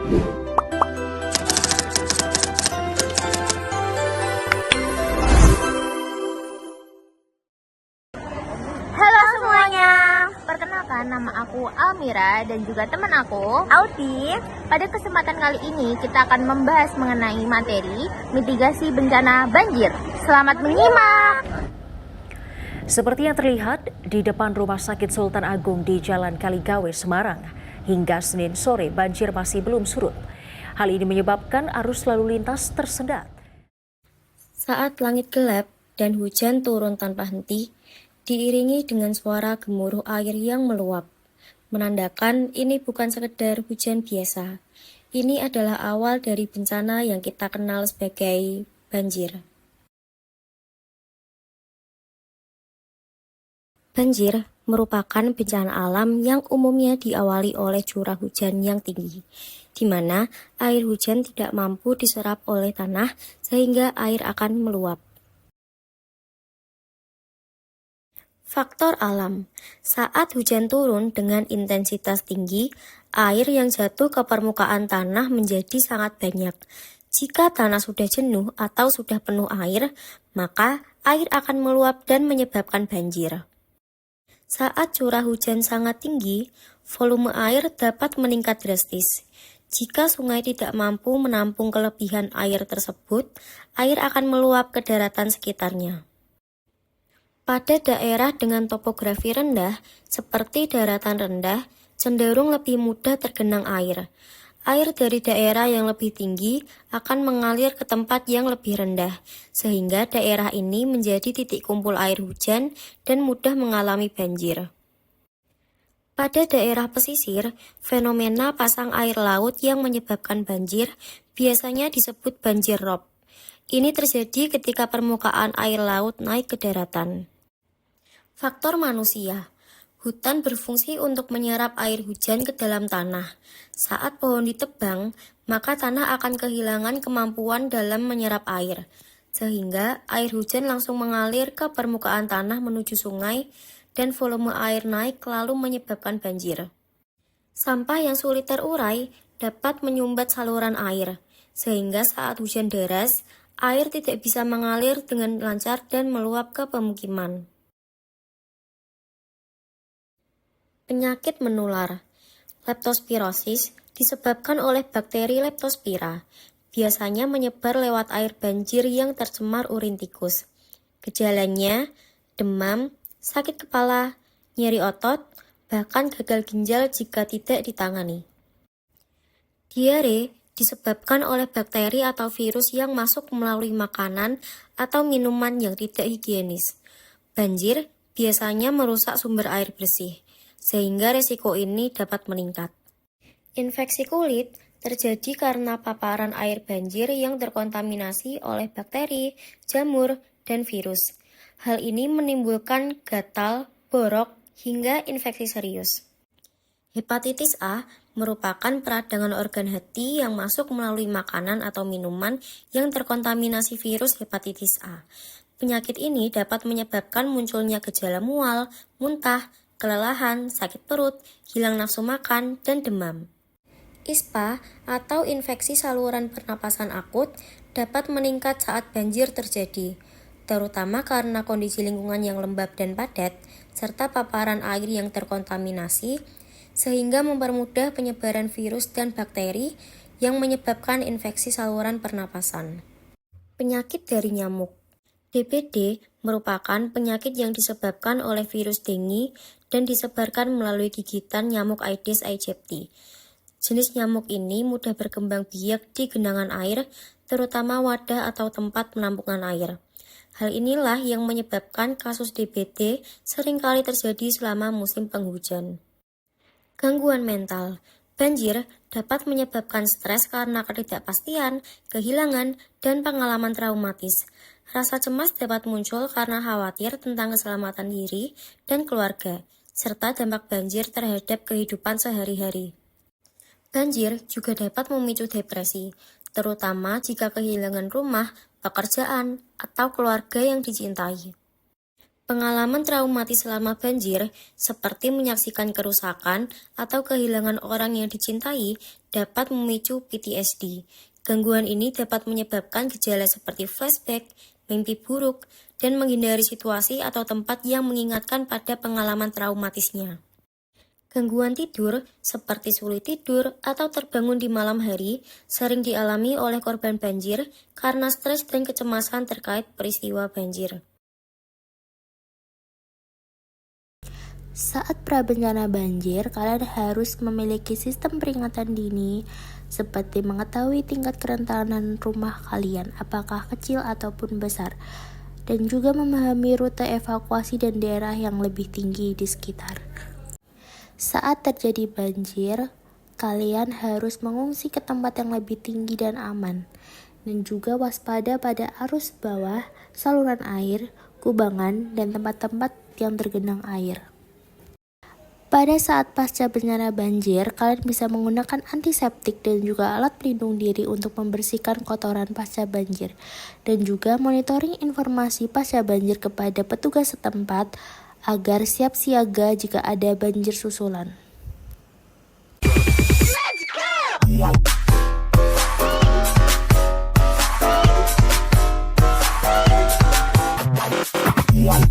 Halo semuanya, perkenalkan nama aku Almira dan juga teman aku Audi. Pada kesempatan kali ini kita akan membahas mengenai materi mitigasi bencana banjir. Selamat menyimak. Seperti yang terlihat di depan Rumah Sakit Sultan Agung di Jalan Kaligawe, Semarang, hingga Senin sore banjir masih belum surut. Hal ini menyebabkan arus lalu lintas tersendat. Saat langit gelap dan hujan turun tanpa henti, diiringi dengan suara gemuruh air yang meluap, menandakan ini bukan sekedar hujan biasa. Ini adalah awal dari bencana yang kita kenal sebagai banjir. Banjir merupakan bencana alam yang umumnya diawali oleh curah hujan yang tinggi, di mana air hujan tidak mampu diserap oleh tanah sehingga air akan meluap. Faktor alam. Saat hujan turun dengan intensitas tinggi, air yang jatuh ke permukaan tanah menjadi sangat banyak. Jika tanah sudah jenuh atau sudah penuh air, maka air akan meluap dan menyebabkan banjir. Saat curah hujan sangat tinggi, volume air dapat meningkat drastis. Jika sungai tidak mampu menampung kelebihan air tersebut, air akan meluap ke daratan sekitarnya. Pada daerah dengan topografi rendah, seperti daratan rendah, cenderung lebih mudah tergenang air. Air dari daerah yang lebih tinggi akan mengalir ke tempat yang lebih rendah, sehingga daerah ini menjadi titik kumpul air hujan dan mudah mengalami banjir. Pada daerah pesisir, fenomena pasang air laut yang menyebabkan banjir biasanya disebut banjir rob. Ini terjadi ketika permukaan air laut naik ke daratan. Faktor manusia. Hutan berfungsi untuk menyerap air hujan ke dalam tanah. Saat pohon ditebang, maka tanah akan kehilangan kemampuan dalam menyerap air, sehingga air hujan langsung mengalir ke permukaan tanah menuju sungai dan volume air naik lalu menyebabkan banjir. Sampah yang sulit terurai dapat menyumbat saluran air, sehingga saat hujan deras, air tidak bisa mengalir dengan lancar dan meluap ke pemukiman. Penyakit menular. Leptospirosis disebabkan oleh bakteri Leptospira. Biasanya menyebar lewat air banjir yang tercemar urin tikus. Gejalanya demam, sakit kepala, nyeri otot, bahkan gagal ginjal jika tidak ditangani. Diare disebabkan oleh bakteri atau virus yang masuk melalui makanan atau minuman yang tidak higienis. Banjir biasanya merusak sumber air bersih, sehingga risiko ini dapat meningkat. Infeksi kulit terjadi karena paparan air banjir yang terkontaminasi oleh bakteri, jamur, dan virus. Hal ini menimbulkan gatal, borok, hingga infeksi serius. Hepatitis A merupakan peradangan organ hati yang masuk melalui makanan atau minuman yang terkontaminasi virus hepatitis A. Penyakit ini dapat menyebabkan munculnya gejala mual, muntah, kelelahan, sakit perut, hilang nafsu makan, dan demam. ISPA atau infeksi saluran pernapasan akut dapat meningkat saat banjir terjadi, terutama karena kondisi lingkungan yang lembab dan padat, serta paparan air yang terkontaminasi, sehingga mempermudah penyebaran virus dan bakteri yang menyebabkan infeksi saluran pernapasan. Penyakit dari nyamuk. DBD merupakan penyakit yang disebabkan oleh virus dengue dan disebarkan melalui gigitan nyamuk Aedes aegypti. Jenis nyamuk ini mudah berkembang biak di genangan air, terutama wadah atau tempat penampungan air. Hal inilah yang menyebabkan kasus DBD seringkali terjadi selama musim penghujan. Gangguan mental. Banjir dapat menyebabkan stres karena ketidakpastian, kehilangan, dan pengalaman traumatis. Rasa cemas dapat muncul karena khawatir tentang keselamatan diri dan keluarga, serta dampak banjir terhadap kehidupan sehari-hari. Banjir juga dapat memicu depresi, terutama jika kehilangan rumah, pekerjaan, atau keluarga yang dicintai. Pengalaman traumatis selama banjir, seperti menyaksikan kerusakan atau kehilangan orang yang dicintai, dapat memicu PTSD. Gangguan ini dapat menyebabkan gejala seperti flashback, mimpi buruk, dan menghindari situasi atau tempat yang mengingatkan pada pengalaman traumatisnya. Gangguan tidur, seperti sulit tidur atau terbangun di malam hari, sering dialami oleh korban banjir karena stres dan kecemasan terkait peristiwa banjir. Saat prabencana banjir, kalian harus memiliki sistem peringatan dini seperti mengetahui tingkat kerentanan rumah kalian, apakah kecil ataupun besar, dan juga memahami rute evakuasi dan daerah yang lebih tinggi di sekitar. Saat terjadi banjir, kalian harus mengungsi ke tempat yang lebih tinggi dan aman, dan juga waspada pada arus bawah, saluran air, kubangan, dan tempat-tempat yang tergenang air. Pada saat pasca bencana banjir, kalian bisa menggunakan antiseptik dan juga alat pelindung diri untuk membersihkan kotoran pasca banjir, dan juga monitoring informasi pasca banjir kepada petugas setempat agar siap siaga jika ada banjir susulan.